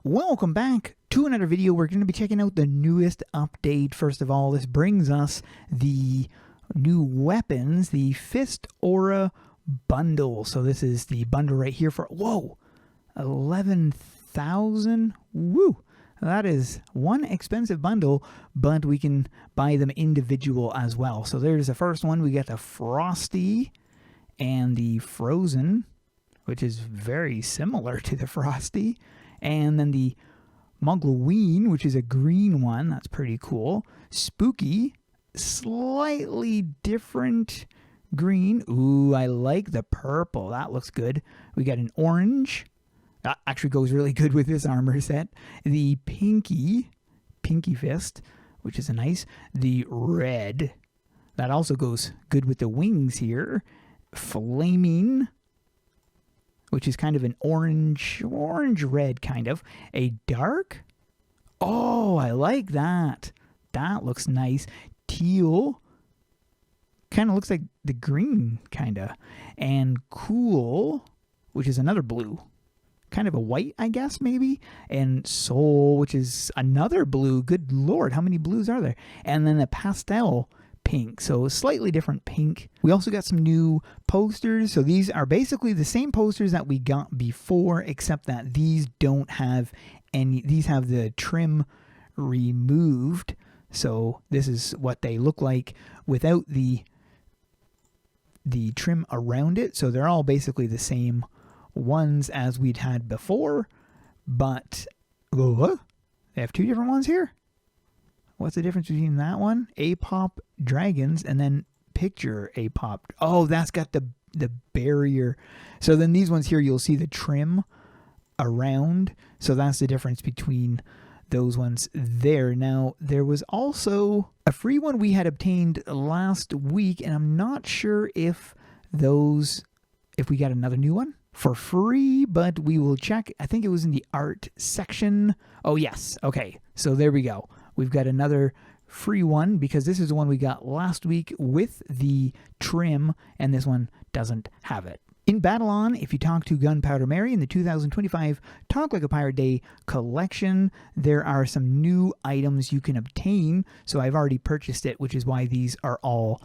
Welcome back to another video. We're going to be checking out the newest update. First of all, this brings us the new weapons, the Fist Aura bundle. So this is the bundle right here for, whoa, 11,000. Woo! That is one expensive bundle, but we can buy them individual as well. So there's the first one. We got the Frosty and the Frozen, which is very similar to the Frosty. And then the Mugloween, which is a green one. That's pretty cool. Spooky, slightly different green. Ooh, I like the purple. That looks good. We got an orange. That actually goes really good with this armor set. The Pinky Fist, which is a nice. The red. That also goes good with the wings here. Flaming, which is kind of an orange red kind of. A dark. Oh, I like that. That looks nice. Teal. Kind of looks like the green, kind of. And cool, which is another blue. Kind of a white, I guess, maybe. And soul, which is another blue. Good Lord, how many blues are there? And then a pastel pink, so a slightly different pink. We also got some new posters. So these are basically the same posters that we got before, except that these don't have any, these have the trim removed. So this is what they look like without the trim around it. So they're all basically the same ones as we'd had before, but they have two different ones here. What's the difference between that one? A-pop dragons and then picture A-pop. Oh, that's got the barrier. So then these ones here, you'll see the trim around. So that's the difference between those ones there. Now, there was also a free one we had obtained last week, and I'm not sure if we got another new one for free, but we will check. I think it was in the art section. Oh, yes. Okay, so there we go. We've got another free one because this is the one we got last week with the trim, and this one doesn't have it. In Battle On, if you talk to Gunpowder Mary in the 2025 Talk Like a Pirate Day collection, there are some new items you can obtain. So I've already purchased it, which is why these are all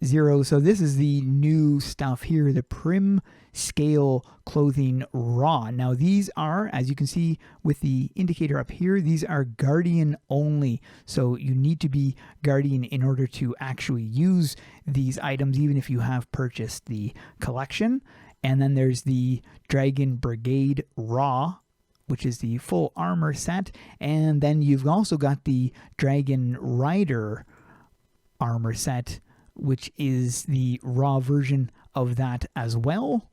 0. So this is the new stuff here, the Prim Scale Clothing Raw. Now these are, as you can see with the indicator up here, these are Guardian only. So you need to be Guardian in order to actually use these items, even if you have purchased the collection. And then there's the Dragon Brigade Raw, which is the full armor set. And then you've also got the Dragon Rider armor set, which is the raw version of that as well.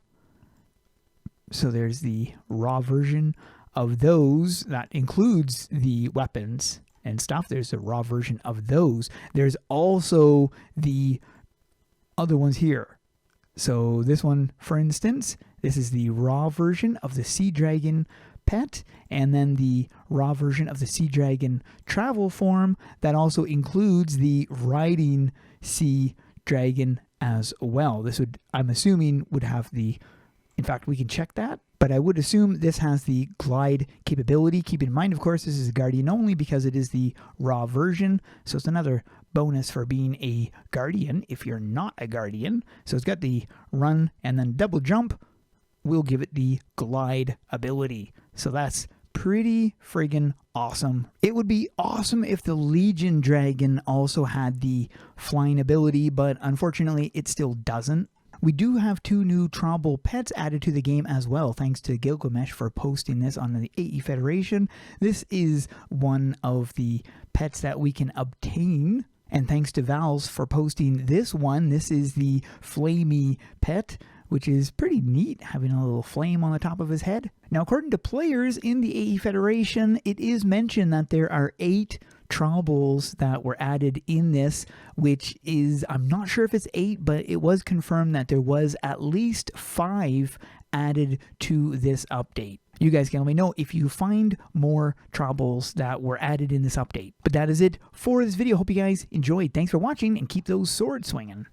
So there's the raw version of those. That includes the weapons and stuff. There's a raw version of those. There's also the other ones here. So this one, for instance, this is the raw version of the Sea Dragon pet, and then the raw version of the Sea Dragon travel form that also includes the riding Sea Dragon as well. This would, I'm assuming, would have the, in fact, we can check that, but I would assume this has the glide capability. Keep in mind, of course, this is Guardian only because it is the raw version, so it's another bonus for being a Guardian if you're not a Guardian. So it's got the run and then double jump. We'll give it the glide ability. So that's pretty friggin' awesome. It would be awesome if the Legion Dragon also had the flying ability, but unfortunately it still doesn't. We do have 2 new Trobble pets added to the game as well, thanks to Gilgamesh for posting this on the AE Federation. This is one of the pets that we can obtain, and thanks to Valves for posting this one. This is the Flamey pet, which is pretty neat, having a little flame on the top of his head. Now, according to players in the AE Federation, it is mentioned that there are 8 Trobbles that were added in this, which is, I'm not sure if it's 8, but it was confirmed that there was at least 5 added to this update. You guys can let me know if you find more Trobbles that were added in this update. But that is it for this video. Hope you guys enjoyed. Thanks for watching, and keep those swords swinging.